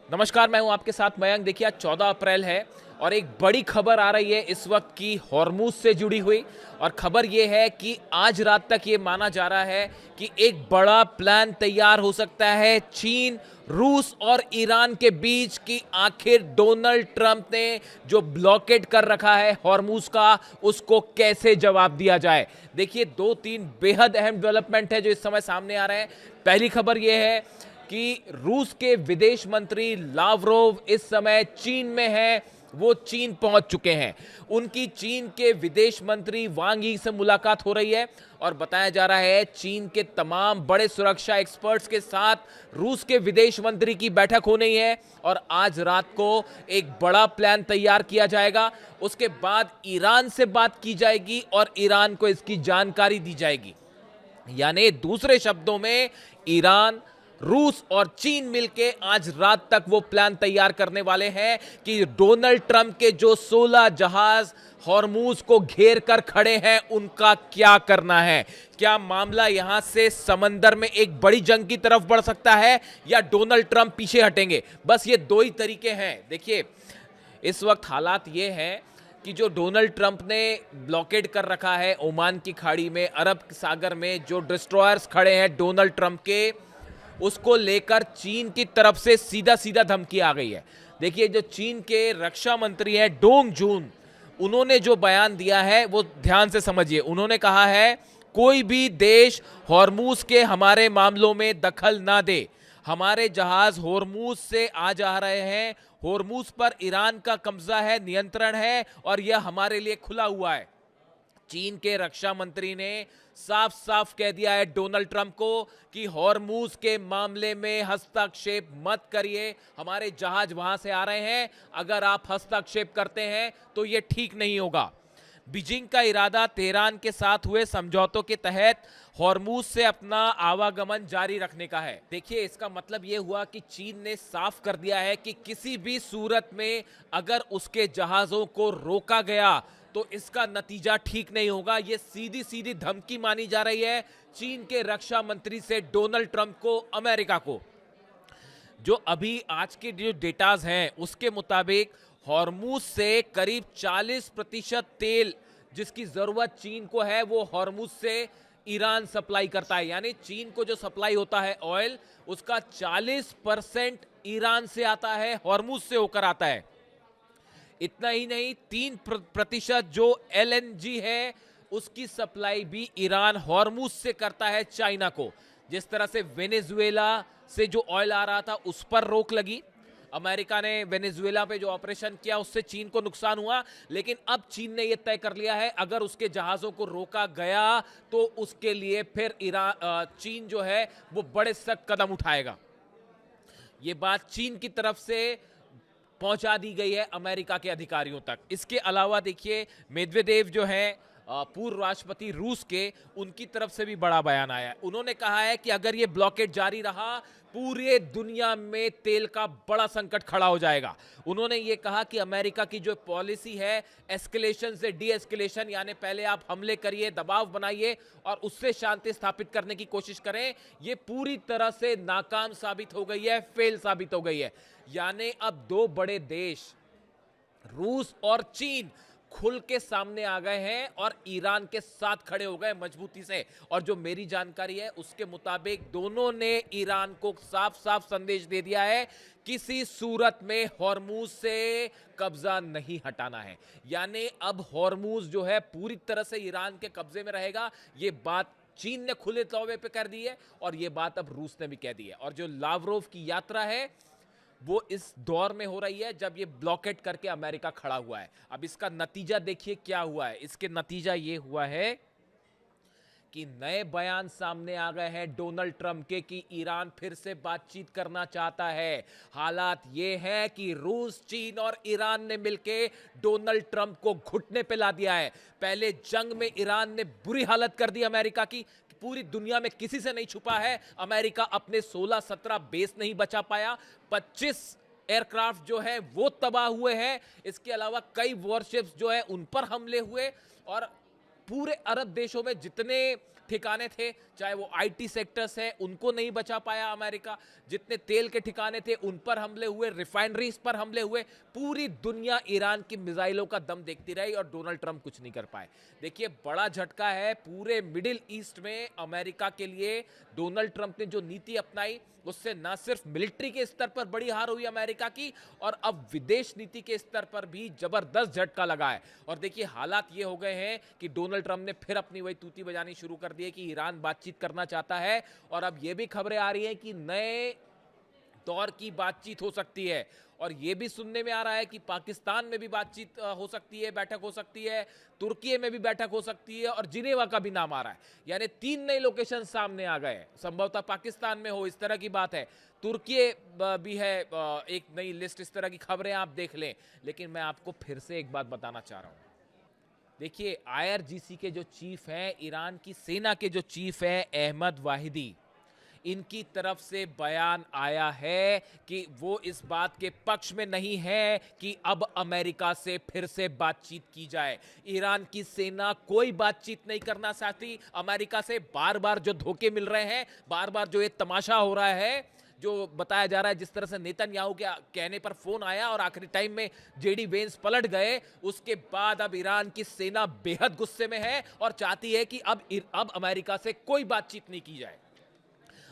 नमस्कार, मैं हूं आपके साथ मयंक। देखिए, आज 14 अप्रैल है और एक बड़ी खबर आ रही है इस वक्त की हॉर्मूज से जुड़ी हुई। और खबर ये है कि आज रात तक ये माना जा रहा है कि एक बड़ा प्लान तैयार हो सकता है चीन, रूस और ईरान के बीच की आखिर डोनाल्ड ट्रंप ने जो ब्लॉकेट कर रखा है हॉर्मूज का, उसको कैसे जवाब दिया जाए। देखिए, दो तीन बेहद अहम डेवलपमेंट है जो इस समय सामने आ रहे हैं। पहली खबर यह है कि रूस के विदेश मंत्री लावरोव इस समय चीन में हैं। वो चीन पहुंच चुके हैं। उनकी चीन के विदेश मंत्री वांग यी से मुलाकात हो रही है और बताया जा रहा है चीन के तमाम बड़े सुरक्षा एक्सपर्ट्स के साथ रूस के विदेश मंत्री की बैठक होनी है और आज रात को एक बड़ा प्लान तैयार किया जाएगा। उसके बाद ईरान से बात की जाएगी और ईरान को इसकी जानकारी दी जाएगी। यानी दूसरे शब्दों में, ईरान, रूस और चीन मिलके आज रात तक वो प्लान तैयार करने वाले हैं कि डोनाल्ड ट्रंप के जो 16 जहाज हॉर्मूज को घेर कर खड़े हैं उनका क्या करना है। क्या मामला यहां से समंदर में एक बड़ी जंग की तरफ बढ़ सकता है या डोनाल्ड ट्रंप पीछे हटेंगे। बस ये दो ही तरीके हैं। देखिए, इस वक्त हालात ये हैं कि जो डोनाल्ड ट्रंप ने ब्लॉकेड कर रखा है ओमान की खाड़ी में, अरब सागर में जो डिस्ट्रॉयर्स खड़े हैं डोनाल्ड ट्रंप के, उसको लेकर चीन की तरफ से सीधा सीधा धमकी आ गई है। देखिए, जो चीन के रक्षा मंत्री हैं डोंग जून, उन्होंने जो बयान दिया है वो ध्यान से समझिए। उन्होंने कहा है कोई भी देश हॉर्मूज के हमारे मामलों में दखल ना दे। हमारे जहाज हॉर्मूज से आ जा रहे हैं, हॉर्मूज पर ईरान का कब्जा है, नियंत्रण है और यह हमारे लिए खुला हुआ है। चीन के रक्षा मंत्री ने साफ साफ कह दिया है डोनाल्ड ट्रंप को कि हॉर्मूज के मामले में हस्तक्षेप मत करिए। हमारे जहाज वहां से आ रहे हैं, अगर आप हस्तक्षेप करते हैं तो यह ठीक नहीं होगा। बीजिंग का इरादा तेहरान के साथ हुए समझौतों के तहत हॉर्मूज से अपना आवागमन जारी रखने का है। देखिए, इसका मतलब यह हुआ कि चीन ने साफ कर दिया है कि किसी भी सूरत में अगर उसके जहाजों को रोका गया तो इसका नतीजा ठीक नहीं होगा। यह सीधी सीधी धमकी मानी जा रही है चीन के रक्षा मंत्री से डोनाल्ड ट्रंप को, अमेरिका को। जो अभी आज के जो डेटाज हैं उसके मुताबिक हॉर्मूज से करीब 40% तेल जिसकी जरूरत चीन को है वो हॉर्मूज से ईरान सप्लाई करता है। यानी चीन को जो सप्लाई होता है ऑयल, उसका 40% ईरान से आता है, हॉर्मूज से होकर आता है। इतना ही नहीं, 3% जो एलएनजी है उसकी सप्लाई भी ईरान हॉर्मूज से करता है चाइना को। जिस तरह से वेनेजुएला से जो ऑयल आ रहा था उस पर रोक लगी, अमेरिका ने वेनेजुएला पे जो ऑपरेशन किया उससे चीन को नुकसान हुआ, लेकिन अब चीन ने यह तय कर लिया है अगर उसके जहाजों को रोका गया तो उसके लिए फिर चीन जो है वो बड़े सख्त कदम उठाएगा। ये बात चीन की तरफ से पहुंचा दी गई है अमेरिका के अधिकारियों तक। इसके अलावा देखिए, मेदवेदेव जो हैं पूर्व राष्ट्रपति रूस के, उनकी तरफ से भी बड़ा बयान आया है। उन्होंने कहा है कि अगर ये ब्लॉकेट जारी रहा पूरे दुनिया में तेल का बड़ा संकट खड़ा हो जाएगा। उन्होंने ये कहा कि अमेरिका की जो पॉलिसी है एस्केलेशन से डी एस्केलेशन, यानी पहले आप हमले करिए, दबाव बनाइए और उससे शांति स्थापित करने की कोशिश करें, ये पूरी तरह से नाकाम साबित हो गई है, फेल साबित हो गई है। यानी अब दो बड़े देश रूस और चीन खुल के सामने आ गए हैं और ईरान के साथ खड़े हो गए मजबूती से। और जो मेरी जानकारी है उसके मुताबिक दोनों ने ईरान को साफ साफ संदेश दे दिया है किसी सूरत में हॉर्मूज से कब्जा नहीं हटाना है। यानी अब हॉर्मूज जो है पूरी तरह से ईरान के कब्जे में रहेगा। ये बात चीन ने खुले तौर पे कर दी है और ये बात अब रूस ने भी कह दी है। और जो लावरोव की यात्रा है वो इस दौर में हो रही है जब ये ब्लॉकेट करके अमेरिका खड़ा हुआ है। अब इसका नतीजा देखिए क्या हुआ है। इसके नतीजा ये हुआ है कि नए बयान सामने आ गए हैं डोनाल्ड ट्रंप के कि ईरान फिर से बातचीत करना चाहता है। हालात ये हैं कि रूस, चीन और ईरान ने मिलकर डोनाल्ड ट्रंप को घुटने पे ला दिया है। पहले जंग में ईरान ने बुरी हालत कर दी अमेरिका की, पूरी दुनिया में किसी से नहीं छुपा है। अमेरिका अपने 16-17 बेस नहीं बचा पाया, 25 एयरक्राफ्ट जो है वो तबाह हुए हैं। इसके अलावा कई वॉरशिप्स जो है उन पर हमले हुए और पूरे अरब देशों में जितने ठिकाने थे, चाहे वो आईटी सेक्टर्स है उनको नहीं बचा पाया अमेरिका, जितने तेल के ठिकाने थे उन पर हमले हुए, रिफाइनरीज पर हमले हुए, पूरी दुनिया ईरान की मिसाइलों का दम देखती रही और डोनाल्ड ट्रंप कुछ नहीं कर पाए। देखिए बड़ा झटका है पूरे मिडिल ईस्ट में अमेरिका के लिए। डोनाल्ड ट्रंप ने जो नीति अपनाई उससे न सिर्फ मिलिट्री के स्तर पर बड़ी हार हुई अमेरिका की, और अब विदेश नीति के स्तर पर भी जबरदस्त झटका लगा है। और देखिए हालात ये हो गए हैं कि डोनाल्ड ट्रंप ने फिर अपनी वही तूती बजानी शुरू कर दी है कि ईरान बातचीत करना चाहता है, और अब ये भी खबरें आ रही हैं कि नए दौर की बातचीत हो सकती है। और यह भी सुनने में आ रहा है कि पाकिस्तान में भी बातचीत हो सकती है, बैठक हो सकती है, तुर्की में भी बैठक हो सकती है, और जिनेवा का भी नाम आ रहा है। यानी 3 नए लोकेशन सामने आ गए, संभवतः पाकिस्तान में हो, इस तरह की बात है। तुर्की भी है, एक नई लिस्ट, इस तरह की खबरें आप देख लें। लेकिन मैं आपको फिर से एक बात बताना चाह रहा हूं। देखिए आईआरजीसी के जो चीफ हैं, ईरान की सेना के जो चीफ हैं अहमद वाहिदी, इनकी तरफ से बयान आया है कि वो इस बात के पक्ष में नहीं है कि अब अमेरिका से फिर से बातचीत की जाए। ईरान की सेना कोई बातचीत नहीं करना चाहती अमेरिका से। बार बार जो धोखे मिल रहे हैं, बार बार जो ये तमाशा हो रहा है, जो बताया जा रहा है, जिस तरह से नेतन्याहू के कहने पर फोन आया और आखिरी टाइम में जेडी वेंस पलट गए, उसके बाद अब ईरान की सेना बेहद गुस्से में है और चाहती है कि अब अमेरिका से कोई बातचीत नहीं की जाए।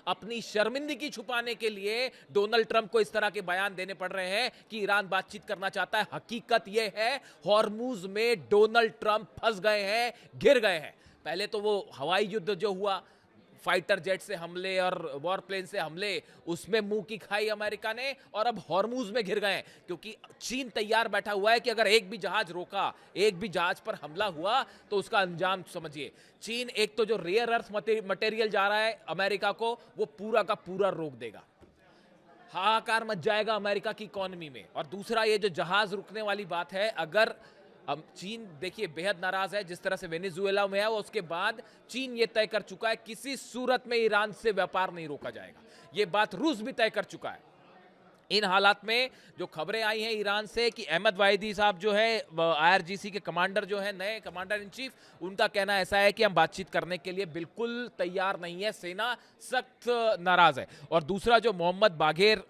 अपनी शर्मिंदगी छुपाने के लिए डोनाल्ड ट्रंप को इस तरह के बयान देने पड़ रहे हैं कि ईरान बातचीत करना चाहता है। हकीकत यह है हॉर्मुज में डोनाल्ड ट्रंप फंस गए हैं, घिर गए हैं। पहले तो वो हवाई युद्ध जो हुआ, फाइटर जेट से हमले और वॉर प्लेन से हमले, उसमें मुंह की खाई अमेरिका ने, और अब हॉर्मुज में घिर गए क्योंकि चीन तैयार बैठा हुआ है कि अगर एक भी जहाज रोका, एक भी जहाज पर हमला हुआ तो उसका अंजाम समझिए। चीन एक तो जो रेयर अर्थ मटेरियल जा रहा है अमेरिका को, वो पूरा का पूरा रोक देगा। हाहाकार मच जाएगा अमेरिका की इकोनॉमी में। और दूसरा ये जो जहाज रुकने वाली बात है, अगर अब चीन देखिए बेहद नाराज है, जिस तरह से वेनेजुएला में है, वो उसके बाद चीन ये तय कर चुका है किसी सूरत में ईरान से व्यापार नहीं रोका जाएगा। ये बात रूस भी तय कर चुका है। इन हालात में जो खबरें आई हैं ईरान से कि अहमद वाहिदी साहब जो है आईआरजीसी के कमांडर जो है, नए कमांडर इन चीफ, उनका कहना ऐसा है कि हम बातचीत करने के लिए बिल्कुल तैयार नहीं है, सेना सख्त नाराज है। और दूसरा जो मोहम्मद बाघेर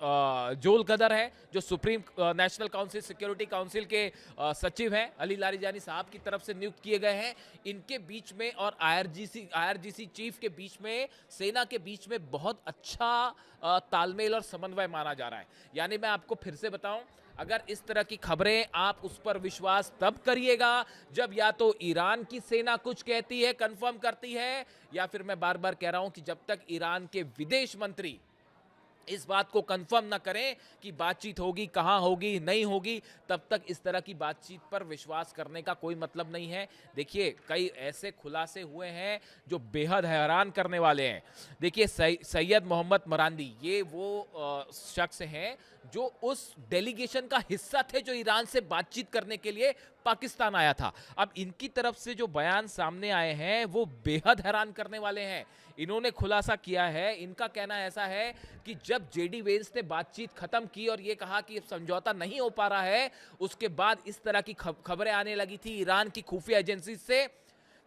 जोलकदर है, जो supreme national council security council के सचिव हैं, अली लारीजानी साहब की तरफ से नियुक्त किए गए हैं, इनके बीच में और आईआरजीसी चीफ के बीच में, सेना के बीच में बहुत अच्छा तालमेल और समन्वय माना जा रहा है। यानी मैं आपको फिर से बताऊं, अगर इस तरह की खबरें, आप उस पर विश्वास तब करिएगा जब या तो ईरान की सेना कुछ कहती है, कंफर्म करती है, या फिर मैं बार बार कह रहा हूं कि जब तक ईरान के विदेश मंत्री इस बात को कंफर्म ना करें कि बातचीत होगी, कहां होगी, नहीं होगी, तब तक इस तरह की बातचीत पर विश्वास करने का कोई मतलब नहीं है। देखिए कई ऐसे खुलासे हुए हैं जो बेहद हैरान करने वाले हैं। देखिए सैयद मोहम्मद मरांदी, ये वो शख्स हैं जो उस डेलीगेशन का हिस्सा थे जो ईरान से बातचीत करने के लिए पाकिस्तान आया था। अब इनकी तरफ से जो बयान सामने आए हैं वो बेहद हैरान करने वाले हैं। इन्होंने खुलासा किया है, इनका कहना ऐसा है कि जब जेडी वेंस ने बातचीत खत्म की और ये कहा कि समझौता नहीं हो पा रहा है, उसके बाद इस तरह की खबरें आने लगी थी ईरान की खुफिया एजेंसी से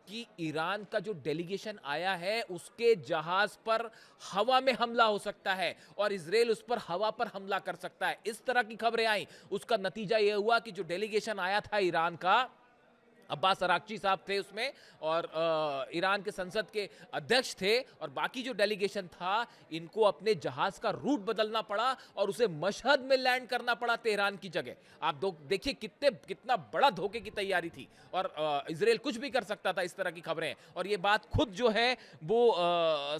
कि ईरान का जो डेलीगेशन आया है उसके जहाज पर हवा में हमला हो सकता है और इजराइल उस पर हवा पर हमला कर सकता है। इस तरह की खबरें आई। उसका नतीजा यह हुआ कि जो डेलीगेशन आया था ईरान का, अब्बास अराक्ची साहब थे उसमें, और ईरान के संसद के अध्यक्ष थे, और बाकी जो डेलीगेशन था, इनको अपने जहाज का रूट बदलना पड़ा और उसे मशहद में लैंड करना पड़ा तेहरान की जगह। आप देखिए कितना बड़ा धोखे की तैयारी थी, और इजराइल कुछ भी कर सकता था। इस तरह की खबरें, और ये बात खुद जो है वो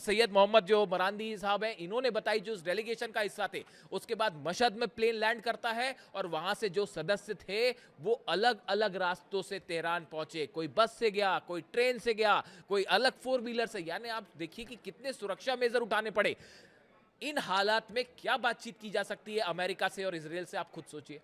सैयद मोहम्मद जो मरांदी साहब हैं, इन्होंने बताई, जो उस डेलीगेशन का हिस्सा थे। उसके बाद मशहद में प्लेन लैंड करता है और वहां से जो सदस्य थे वो अलग अलग रास्तों से तेहरान पहुंचे। कोई बस से गया, कोई ट्रेन से गया, कोई अलग 4 व्हीलर से। यानी आप देखिए कि कितने सुरक्षा मेजर उठाने पड़े। इन हालात में क्या बातचीत की जा सकती है अमेरिका से और इजराइल से, आप खुद सोचिए।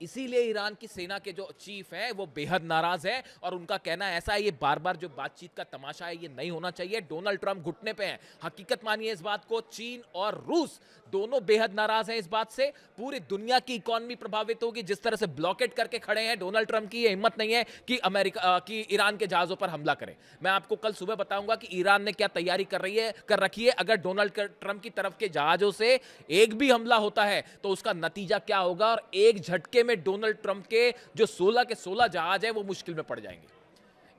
इसीलिए ईरान की सेना के जो चीफ हैं वो बेहद नाराज हैं और उनका कहना ऐसा है ये बार बार जो बातचीत का तमाशा है ये नहीं होना चाहिए। डोनाल्ड ट्रंप घुटने पे हैं। हकीकत मानिए इस बात को, चीन और रूस दोनों बेहद नाराज हैं इस बात से। पूरी दुनिया की इकोनॉमी प्रभावित होगी। जिस तरह से ब्लॉकेट करके खड़े हैं डोनाल्ड ट्रंप की ये हिम्मत नहीं है कि अमेरिका की ईरान के जहाजों पर हमला करें। मैं आपको कल सुबह बताऊंगा कि ईरान ने क्या तैयारी कर रखी है। अगर डोनाल्ड ट्रंप की तरफ के जहाजों से एक भी हमला होता है तो उसका नतीजा क्या होगा और एक झटके में डोनाल्ड ट्रंप के जो 16 के 16 जहाज है वो मुश्किल में पड़ जाएंगे।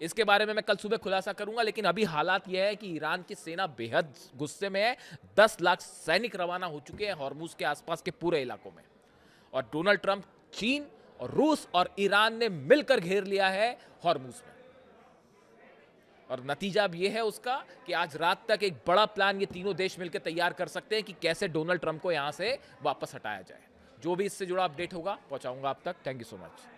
इसके बारे में मैं कल सुबह खुलासा करूंगा, लेकिन अभी हालात यह है कि ईरान की सेना बेहद गुस्से में है। 10 लाख सैनिक रवाना हो चुके हैं हॉर्मुज के आसपास के पूरे इलाकों में और डोनाल्ड ट्रंप चीन और रूस और ईरान ने मिलकर घेर लिया है हॉर्मुज में। और नतीजा अब यह है उसका कि आज रात तक एक बड़ा प्लान ये तीनों देश मिलकर तैयार कर सकते हैं कि कैसे डोनाल्ड ट्रंप को यहां से वापस हटाया जाए। जो भी इससे जुड़ा अपडेट होगा पहुंचाऊंगा आप तक। Thank you so much.